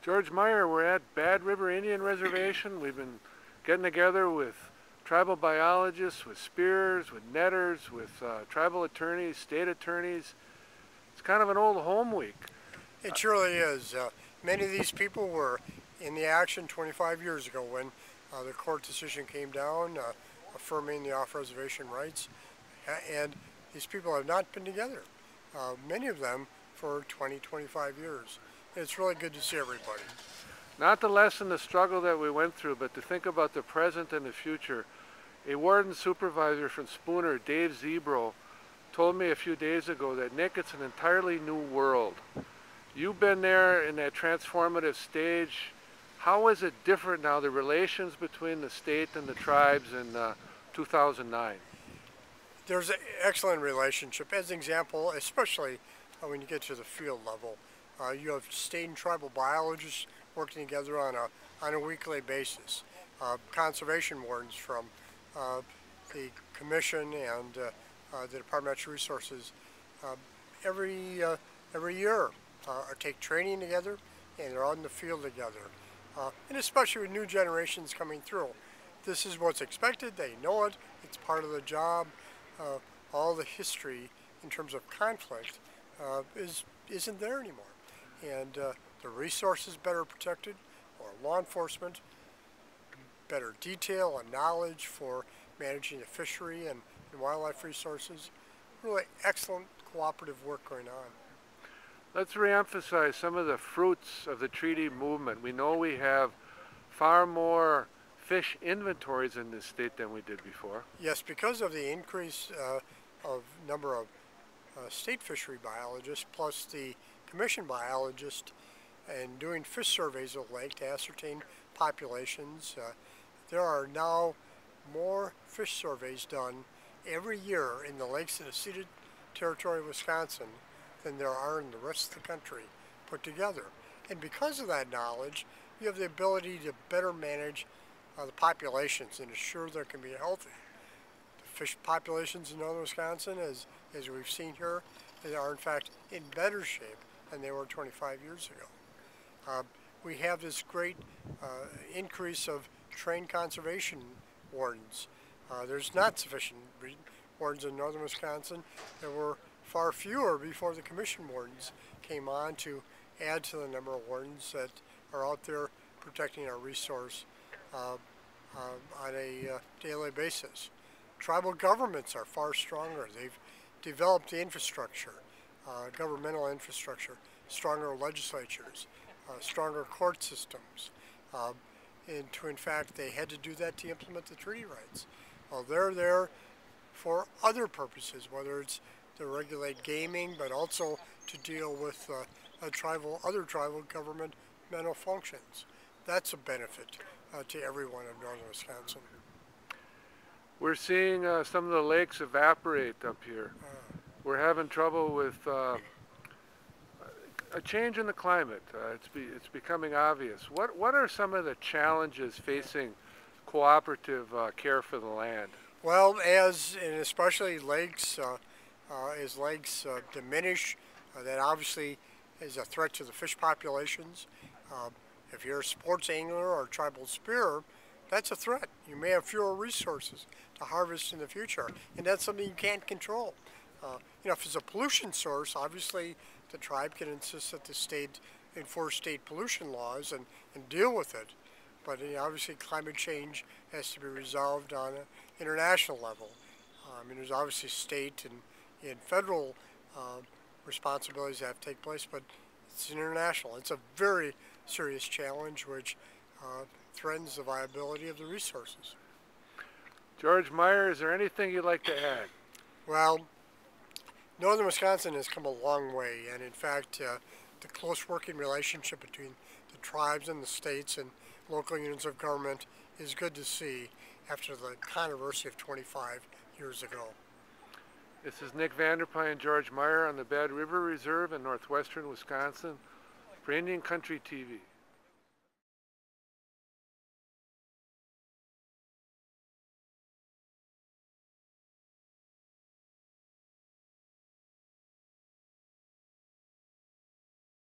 George Meyer, we're at Bad River Indian Reservation. We've been getting together with tribal biologists, with spearers, with netters, with tribal attorneys, state attorneys. It's kind of an old home week. It surely is. Many of these people were in the action 25 years ago when the court decision came down affirming the off-reservation rights, and these people have not been together, many of them for 20, 25 years. It's really good to see everybody. Not to lessen the struggle that we went through, but to think about the present and the future. A warden supervisor from Spooner, Dave Zebro, told me a few days ago that, Nick, it's an entirely new world. You've been there in that transformative stage. How is it different now, the relations between the state and the tribes in 2009? There's an excellent relationship. As an example, especially when you get to the field level, you have state and tribal biologists working together on a weekly basis. Conservation wardens from the Commission and the Department of Natural Resources every year take training together, and they're out in the field together. And especially with new generations coming through. This is what's expected, they know it, it's part of the job. All the history in terms of conflict isn't there anymore. And the resources better protected, or law enforcement, better detail and knowledge for managing the fishery and wildlife resources. Really excellent cooperative work going on. Let's reemphasize some of the fruits of the treaty movement. We know we have far more fish inventories in this state than we did before. Yes, because of the increase of number of state fishery biologists plus the commission biologists and doing fish surveys of the lake to ascertain populations. There are now more fish surveys done every year in the lakes in the ceded territory of Wisconsin than there are in the rest of the country put together. And because of that knowledge, you have the ability to better manage the populations and ensure they can be healthy. The fish populations in northern Wisconsin, as we've seen here, they are in fact in better shape than they were 25 years ago. We have this great increase of trained conservation wardens. There's not sufficient wardens in northern Wisconsin. There were far fewer before the commission wardens came on to add to the number of wardens that are out there protecting our resource on a daily basis. Tribal governments are far stronger. They've developed the infrastructure, governmental infrastructure, stronger legislatures, stronger court systems. In fact, they had to do that to implement the treaty rights. Well, they're there for other purposes, whether it's to regulate gaming, but also to deal with other tribal governmental functions. That's a benefit to everyone in northern Wisconsin. We're seeing some of the lakes evaporate up here. We're having trouble with a change in the climate. It's becoming obvious. What are some of the challenges facing cooperative care for the land? Well, and especially lakes, as lakes diminish, that obviously is a threat to the fish populations. If you're a sports angler or a tribal spearer, that's a threat. You may have fewer resources to harvest in the future, and that's something you can't control. If it's a pollution source, obviously the tribe can insist that the state enforce state pollution laws and deal with it. But obviously climate change has to be resolved on an international level. There's obviously state and federal responsibilities that have to take place, but it's international. It's a very serious challenge which threatens the viability of the resources. George Meyer, is there anything you'd like to add? Well, northern Wisconsin has come a long way, and in fact, the close working relationship between the tribes and the states and local units of government is good to see after the controversy of 25 years ago. This is Nick Vanderpine and George Meyer on the Bad River Reserve in northwestern Wisconsin for Indian Country TV.